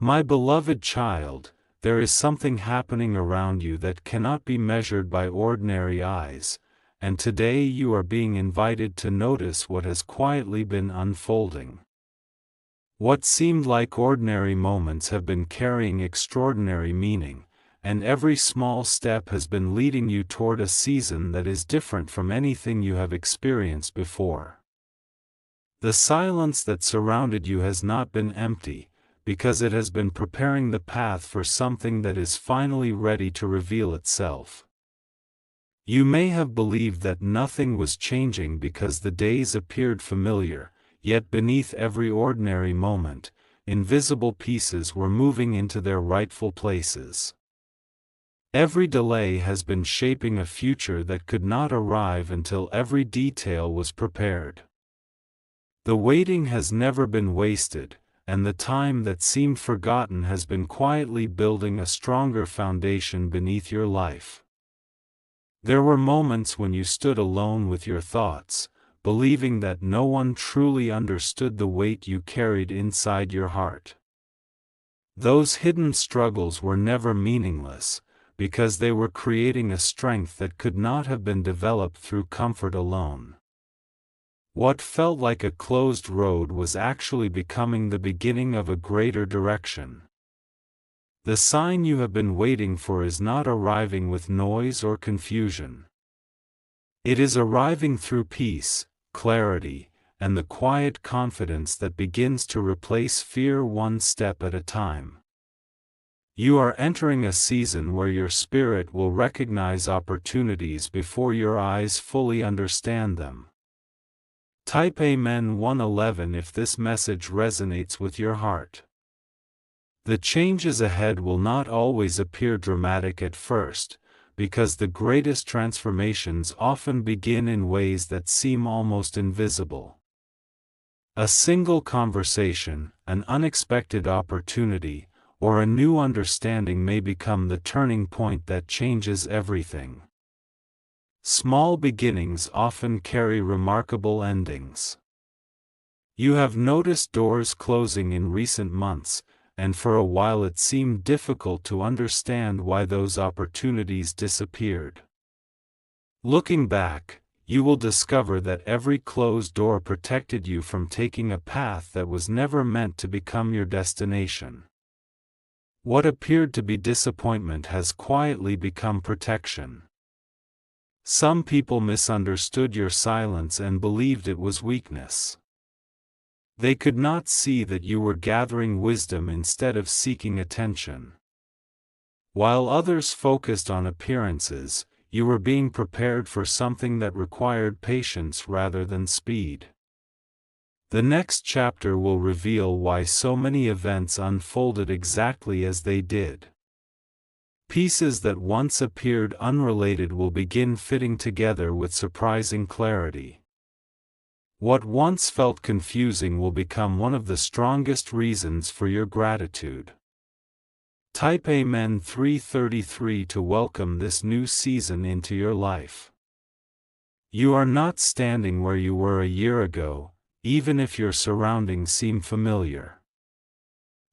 My beloved child, there is something happening around you that cannot be measured by ordinary eyes, and today you are being invited to notice what has quietly been unfolding. What seemed like ordinary moments have been carrying extraordinary meaning, and every small step has been leading you toward a season that is different from anything you have experienced before. The silence that surrounded you has not been empty, because it has been preparing the path for something that is finally ready to reveal itself. You may have believed that nothing was changing because the days appeared familiar, yet beneath every ordinary moment, invisible pieces were moving into their rightful places. Every delay has been shaping a future that could not arrive until every detail was prepared. The waiting has never been wasted, and the time that seemed forgotten has been quietly building a stronger foundation beneath your life. There were moments when you stood alone with your thoughts, believing that no one truly understood the weight you carried inside your heart. Those hidden struggles were never meaningless, because they were creating a strength that could not have been developed through comfort alone. What felt like a closed road was actually becoming the beginning of a greater direction. The sign you have been waiting for is not arriving with noise or confusion. It is arriving through peace, clarity, and the quiet confidence that begins to replace fear one step at a time. You are entering a season where your spirit will recognize opportunities before your eyes fully understand them. Type Amen 111 if this message resonates with your heart. The changes ahead will not always appear dramatic at first, because the greatest transformations often begin in ways that seem almost invisible. A single conversation, an unexpected opportunity, or a new understanding may become the turning point that changes everything. Small beginnings often carry remarkable endings. You have noticed doors closing in recent months, and for a while it seemed difficult to understand why those opportunities disappeared. Looking back, you will discover that every closed door protected you from taking a path that was never meant to become your destination. What appeared to be disappointment has quietly become protection. Some people misunderstood your silence and believed it was weakness. They could not see that you were gathering wisdom instead of seeking attention. While others focused on appearances, you were being prepared for something that required patience rather than speed. The next chapter will reveal why so many events unfolded exactly as they did. Pieces that once appeared unrelated will begin fitting together with surprising clarity. What once felt confusing will become one of the strongest reasons for your gratitude. Type Amen 333 to welcome this new season into your life. You are not standing where you were a year ago, even if your surroundings seem familiar.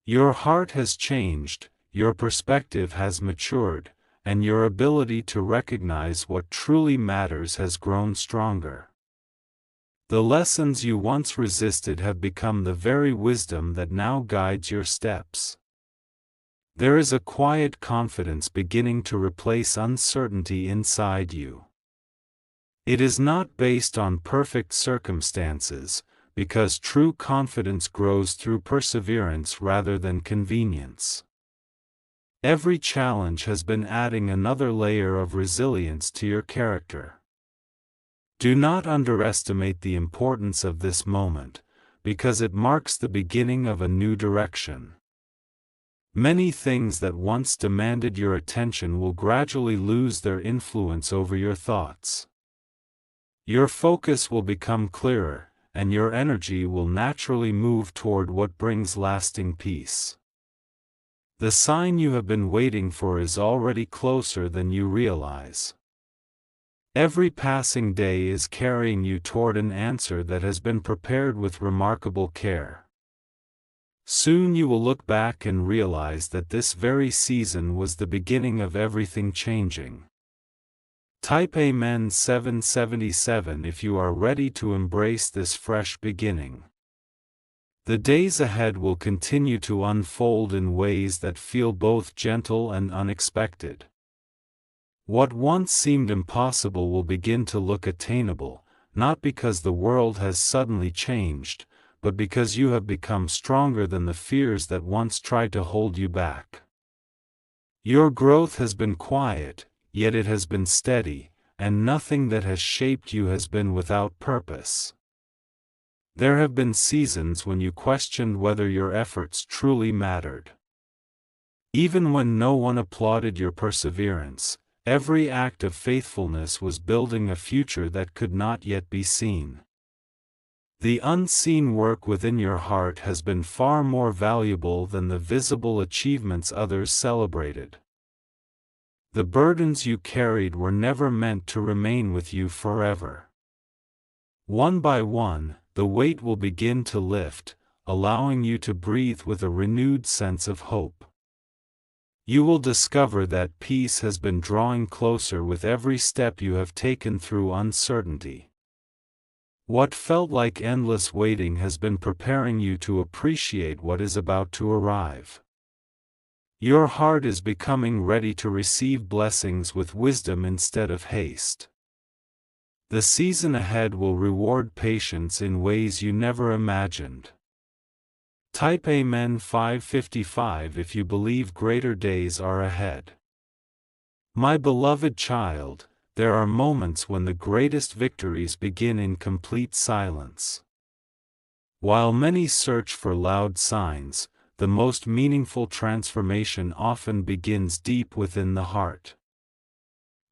Your heart has changed, your perspective has matured, and your ability to recognize what truly matters has grown stronger. The lessons you once resisted have become the very wisdom that now guides your steps. There is a quiet confidence beginning to replace uncertainty inside you. It is not based on perfect circumstances, because true confidence grows through perseverance rather than convenience. Every challenge has been adding another layer of resilience to your character. Do not underestimate the importance of this moment, because it marks the beginning of a new direction. Many things that once demanded your attention will gradually lose their influence over your thoughts. Your focus will become clearer, and your energy will naturally move toward what brings lasting peace. The sign you have been waiting for is already closer than you realize. Every passing day is carrying you toward an answer that has been prepared with remarkable care. Soon you will look back and realize that this very season was the beginning of everything changing. Type Amen 777 if you are ready to embrace this fresh beginning. The days ahead will continue to unfold in ways that feel both gentle and unexpected. What once seemed impossible will begin to look attainable, not because the world has suddenly changed, but because you have become stronger than the fears that once tried to hold you back. Your growth has been quiet, yet it has been steady, and nothing that has shaped you has been without purpose. There have been seasons when you questioned whether your efforts truly mattered. Even when no one applauded your perseverance, every act of faithfulness was building a future that could not yet be seen. The unseen work within your heart has been far more valuable than the visible achievements others celebrated. The burdens you carried were never meant to remain with you forever. One by one, the weight will begin to lift, allowing you to breathe with a renewed sense of hope. You will discover that peace has been drawing closer with every step you have taken through uncertainty. What felt like endless waiting has been preparing you to appreciate what is about to arrive. Your heart is becoming ready to receive blessings with wisdom instead of haste. The season ahead will reward patience in ways you never imagined. Type Amen 555 if you believe greater days are ahead. My beloved child, there are moments when the greatest victories begin in complete silence. While many search for loud signs, the most meaningful transformation often begins deep within the heart.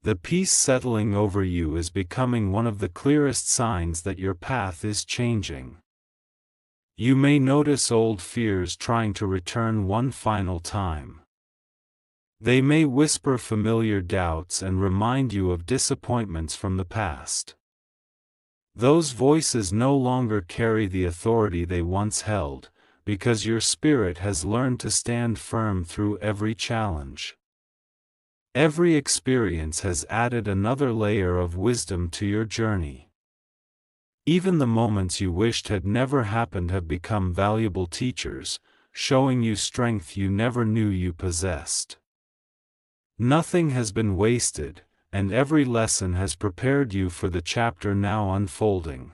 The peace settling over you is becoming one of the clearest signs that your path is changing. You may notice old fears trying to return one final time. They may whisper familiar doubts and remind you of disappointments from the past. Those voices no longer carry the authority they once held, because your spirit has learned to stand firm through every challenge. Every experience has added another layer of wisdom to your journey. Even the moments you wished had never happened have become valuable teachers, showing you strength you never knew you possessed. Nothing has been wasted, and every lesson has prepared you for the chapter now unfolding.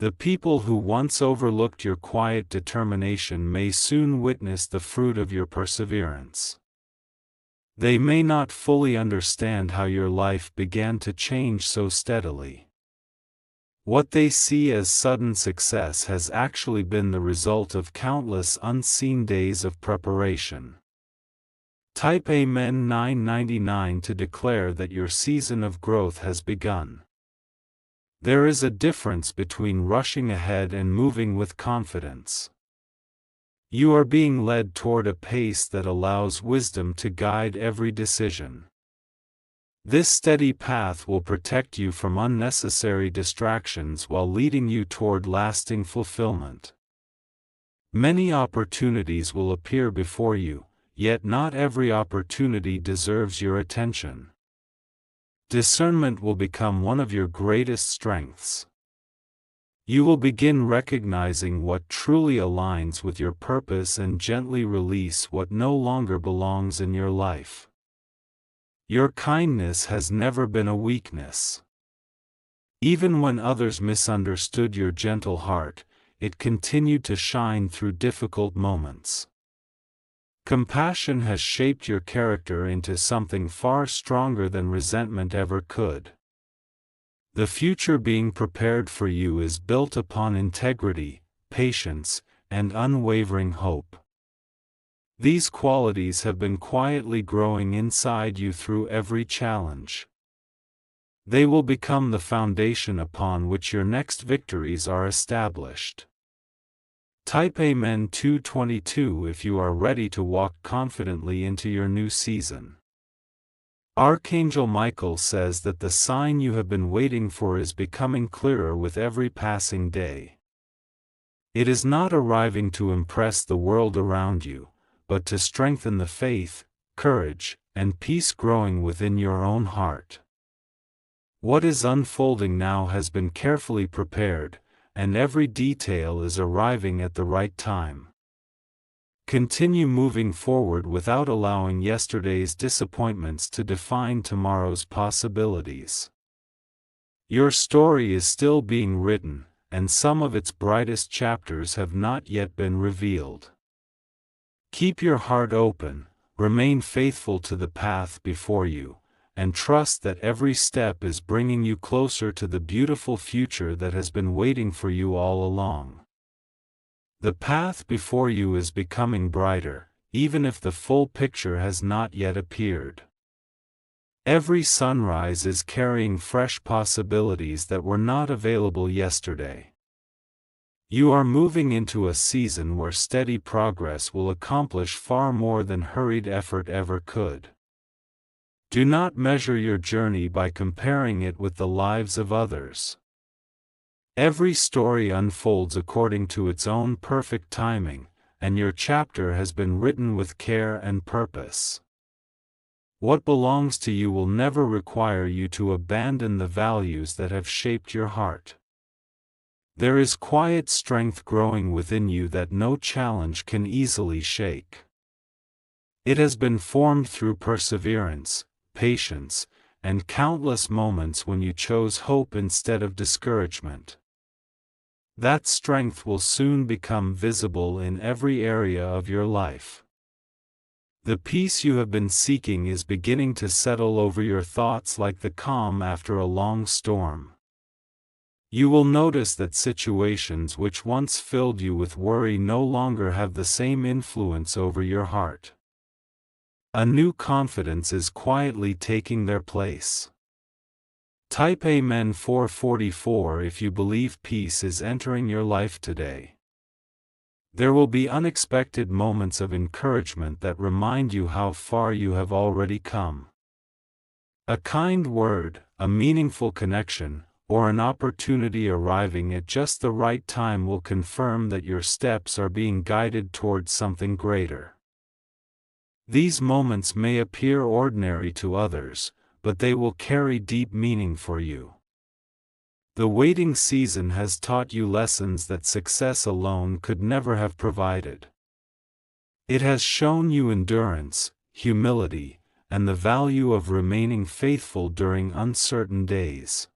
The people who once overlooked your quiet determination may soon witness the fruit of your perseverance. They may not fully understand how your life began to change so steadily. What they see as sudden success has actually been the result of countless unseen days of preparation. Type Amen 999 to declare that your season of growth has begun. There is a difference between rushing ahead and moving with confidence. You are being led toward a pace that allows wisdom to guide every decision. This steady path will protect you from unnecessary distractions while leading you toward lasting fulfillment. Many opportunities will appear before you, yet not every opportunity deserves your attention. Discernment will become one of your greatest strengths. You will begin recognizing what truly aligns with your purpose and gently release what no longer belongs in your life. Your kindness has never been a weakness. Even when others misunderstood your gentle heart, it continued to shine through difficult moments. Compassion has shaped your character into something far stronger than resentment ever could. The future being prepared for you is built upon integrity, patience, and unwavering hope. These qualities have been quietly growing inside you through every challenge. They will become the foundation upon which your next victories are established. Type Amen 222 if you are ready to walk confidently into your new season. Archangel Michael says that the sign you have been waiting for is becoming clearer with every passing day. It is not arriving to impress the world around you, but to strengthen the faith, courage, and peace growing within your own heart. What is unfolding now has been carefully prepared, and every detail is arriving at the right time. Continue moving forward without allowing yesterday's disappointments to define tomorrow's possibilities. Your story is still being written, and some of its brightest chapters have not yet been revealed. Keep your heart open, remain faithful to the path before you, and trust that every step is bringing you closer to the beautiful future that has been waiting for you all along. The path before you is becoming brighter, even if the full picture has not yet appeared. Every sunrise is carrying fresh possibilities that were not available yesterday. You are moving into a season where steady progress will accomplish far more than hurried effort ever could. Do not measure your journey by comparing it with the lives of others. Every story unfolds according to its own perfect timing, and your chapter has been written with care and purpose. What belongs to you will never require you to abandon the values that have shaped your heart. There is quiet strength growing within you that no challenge can easily shake. It has been formed through perseverance, patience, and countless moments when you chose hope instead of discouragement. That strength will soon become visible in every area of your life. The peace you have been seeking is beginning to settle over your thoughts like the calm after a long storm. You will notice that situations which once filled you with worry no longer have the same influence over your heart. A new confidence is quietly taking their place. Type Amen 444 if you believe peace is entering your life today. There will be unexpected moments of encouragement that remind you how far you have already come. A kind word, a meaningful connection, or an opportunity arriving at just the right time will confirm that your steps are being guided towards something greater. These moments may appear ordinary to others, but they will carry deep meaning for you. The waiting season has taught you lessons that success alone could never have provided. It has shown you endurance, humility, and the value of remaining faithful during uncertain days.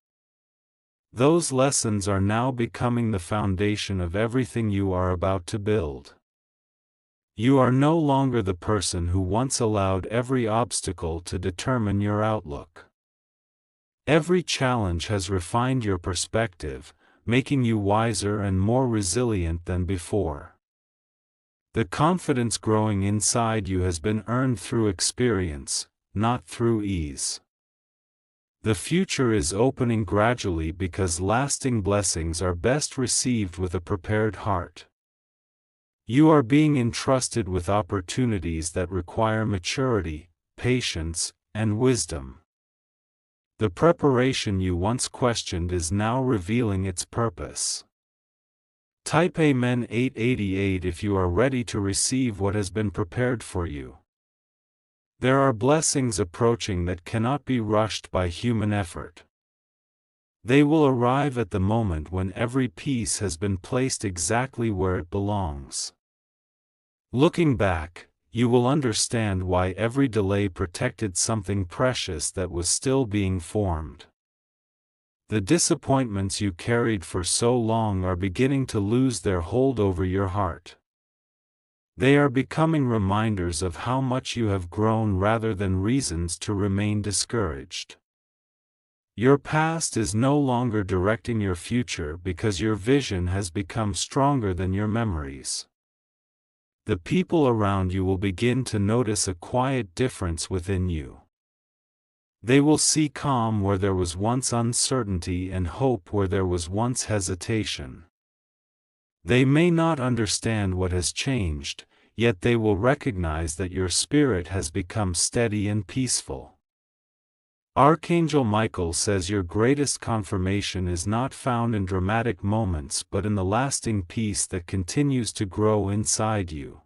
Those lessons are now becoming the foundation of everything you are about to build. You are no longer the person who once allowed every obstacle to determine your outlook. Every challenge has refined your perspective, making you wiser and more resilient than before. The confidence growing inside you has been earned through experience, not through ease. The future is opening gradually because lasting blessings are best received with a prepared heart. You are being entrusted with opportunities that require maturity, patience, and wisdom. The preparation you once questioned is now revealing its purpose. Type Amen 888 if you are ready to receive what has been prepared for you. There are blessings approaching that cannot be rushed by human effort. They will arrive at the moment when every piece has been placed exactly where it belongs. Looking back, you will understand why every delay protected something precious that was still being formed. The disappointments you carried for so long are beginning to lose their hold over your heart. They are becoming reminders of how much you have grown rather than reasons to remain discouraged. Your past is no longer directing your future because your vision has become stronger than your memories. The people around you will begin to notice a quiet difference within you. They will see calm where there was once uncertainty and hope where there was once hesitation. They may not understand what has changed, yet they will recognize that your spirit has become steady and peaceful. Archangel Michael says your greatest confirmation is not found in dramatic moments but in the lasting peace that continues to grow inside you.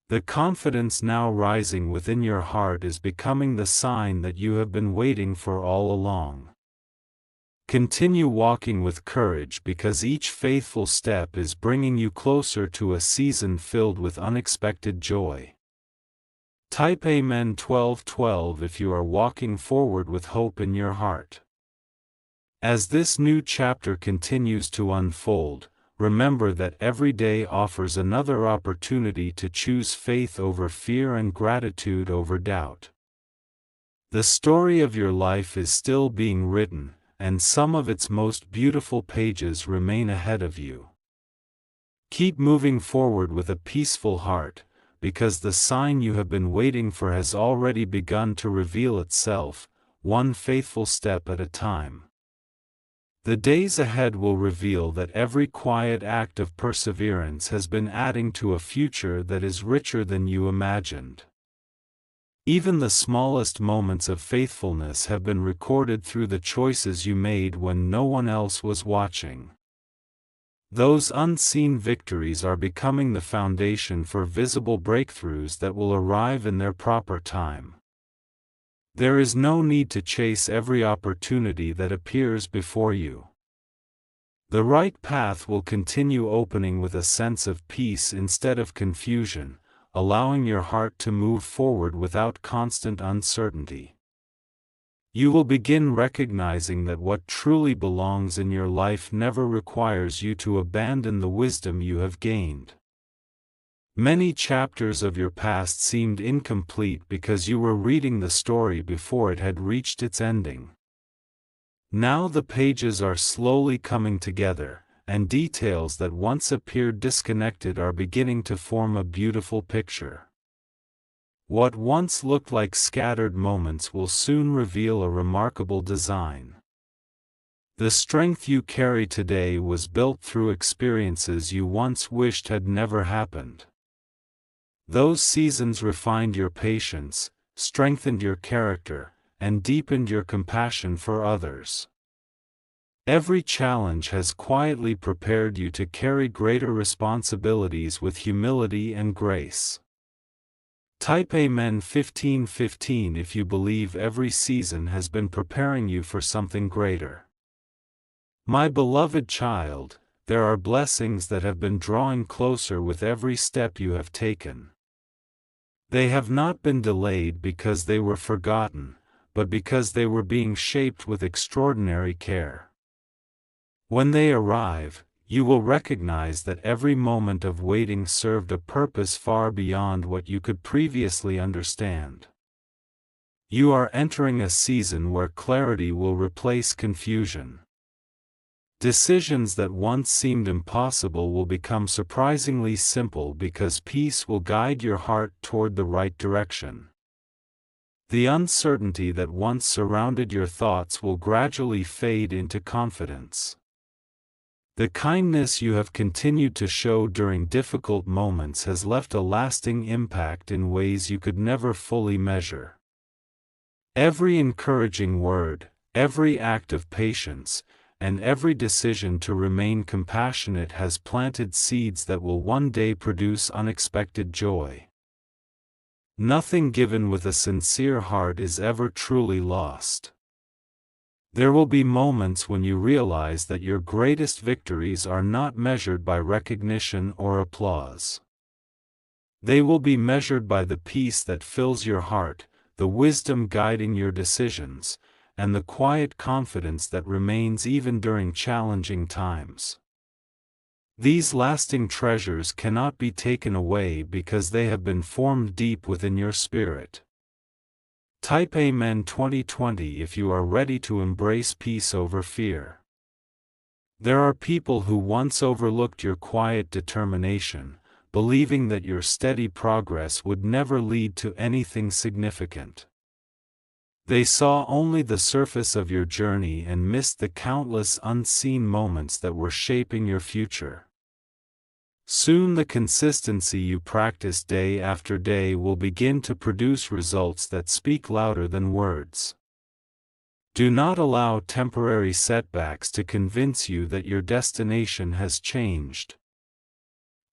The confidence now rising within your heart is becoming the sign that you have been waiting for all along. Continue walking with courage because each faithful step is bringing you closer to a season filled with unexpected joy. Type Amen 1212 if you are walking forward with hope in your heart. As this new chapter continues to unfold, remember that every day offers another opportunity to choose faith over fear and gratitude over doubt. The story of your life is still being written, and some of its most beautiful pages remain ahead of you. Keep moving forward with a peaceful heart, because the sign you have been waiting for has already begun to reveal itself, one faithful step at a time. The days ahead will reveal that every quiet act of perseverance has been adding to a future that is richer than you imagined. Even the smallest moments of faithfulness have been recorded through the choices you made when no one else was watching. Those unseen victories are becoming the foundation for visible breakthroughs that will arrive in their proper time. There is no need to chase every opportunity that appears before you. The right path will continue opening with a sense of peace instead of confusion, allowing your heart to move forward without constant uncertainty. You will begin recognizing that what truly belongs in your life never requires you to abandon the wisdom you have gained. Many chapters of your past seemed incomplete because you were reading the story before it had reached its ending. Now the pages are slowly coming together, and details that once appeared disconnected are beginning to form a beautiful picture. What once looked like scattered moments will soon reveal a remarkable design. The strength you carry today was built through experiences you once wished had never happened. Those seasons refined your patience, strengthened your character, and deepened your compassion for others. Every challenge has quietly prepared you to carry greater responsibilities with humility and grace. Type Amen 1515 if you believe every season has been preparing you for something greater. My beloved child, there are blessings that have been drawing closer with every step you have taken. They have not been delayed because they were forgotten, but because they were being shaped with extraordinary care. When they arrive, you will recognize that every moment of waiting served a purpose far beyond what you could previously understand. You are entering a season where clarity will replace confusion. Decisions that once seemed impossible will become surprisingly simple because peace will guide your heart toward the right direction. The uncertainty that once surrounded your thoughts will gradually fade into confidence. The kindness you have continued to show during difficult moments has left a lasting impact in ways you could never fully measure. Every encouraging word, every act of patience, and every decision to remain compassionate has planted seeds that will one day produce unexpected joy. Nothing given with a sincere heart is ever truly lost. There will be moments when you realize that your greatest victories are not measured by recognition or applause. They will be measured by the peace that fills your heart, the wisdom guiding your decisions, and the quiet confidence that remains even during challenging times. These lasting treasures cannot be taken away because they have been formed deep within your spirit. Type Amen 2020 if you are ready to embrace peace over fear. There are people who once overlooked your quiet determination, believing that your steady progress would never lead to anything significant. They saw only the surface of your journey and missed the countless unseen moments that were shaping your future. Soon the consistency you practice day after day will begin to produce results that speak louder than words. Do not allow temporary setbacks to convince you that your destination has changed.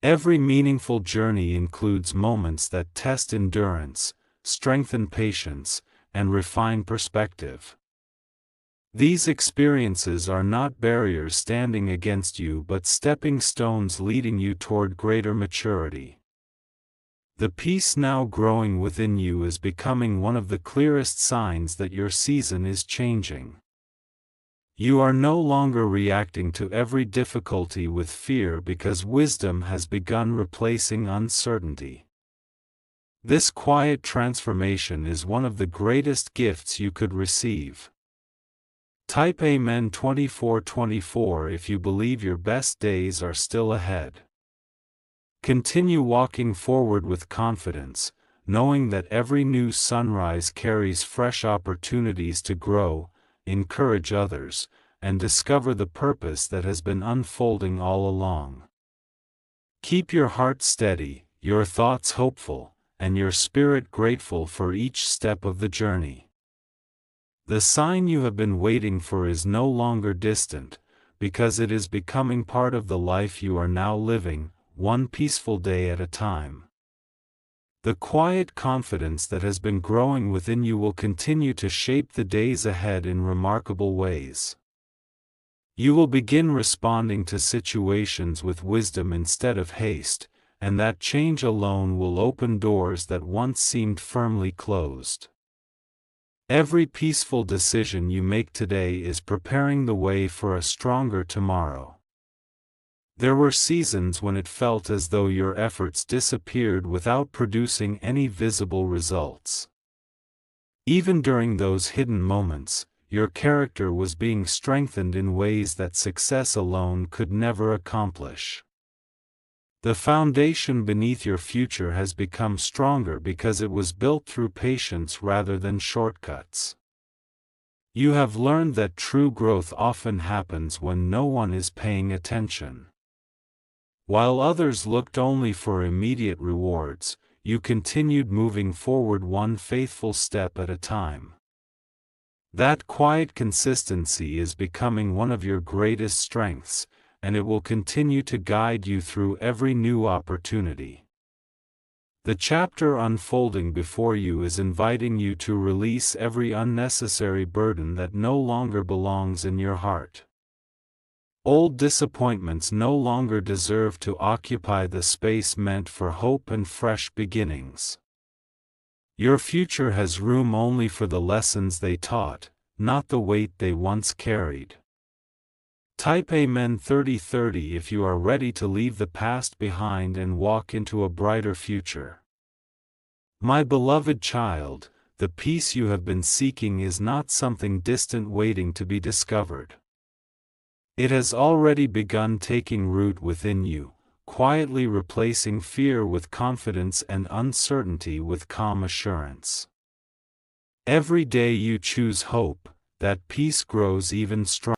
Every meaningful journey includes moments that test endurance, strengthen patience, and refine perspective. These experiences are not barriers standing against you but stepping stones leading you toward greater maturity. The peace now growing within you is becoming one of the clearest signs that your season is changing. You are no longer reacting to every difficulty with fear because wisdom has begun replacing uncertainty. This quiet transformation is one of the greatest gifts you could receive. Type Amen 2424 if you believe your best days are still ahead. Continue walking forward with confidence, knowing that every new sunrise carries fresh opportunities to grow, encourage others, and discover the purpose that has been unfolding all along. Keep your heart steady, your thoughts hopeful, and your spirit grateful for each step of the journey. The sign you have been waiting for is no longer distant, because it is becoming part of the life you are now living, one peaceful day at a time. The quiet confidence that has been growing within you will continue to shape the days ahead in remarkable ways. You will begin responding to situations with wisdom instead of haste, and that change alone will open doors that once seemed firmly closed. Every peaceful decision you make today is preparing the way for a stronger tomorrow. There were seasons when it felt as though your efforts disappeared without producing any visible results. Even during those hidden moments, your character was being strengthened in ways that success alone could never accomplish. The foundation beneath your future has become stronger because it was built through patience rather than shortcuts. You have learned that true growth often happens when no one is paying attention. While others looked only for immediate rewards, you continued moving forward one faithful step at a time. That quiet consistency is becoming one of your greatest strengths, and it will continue to guide you through every new opportunity. The chapter unfolding before you is inviting you to release every unnecessary burden that no longer belongs in your heart. Old disappointments no longer deserve to occupy the space meant for hope and fresh beginnings. Your future has room only for the lessons they taught, not the weight they once carried. Type Amen 3030 if you are ready to leave the past behind and walk into a brighter future. My beloved child, the peace you have been seeking is not something distant waiting to be discovered. It has already begun taking root within you, quietly replacing fear with confidence and uncertainty with calm assurance. Every day you choose hope, that peace grows even stronger.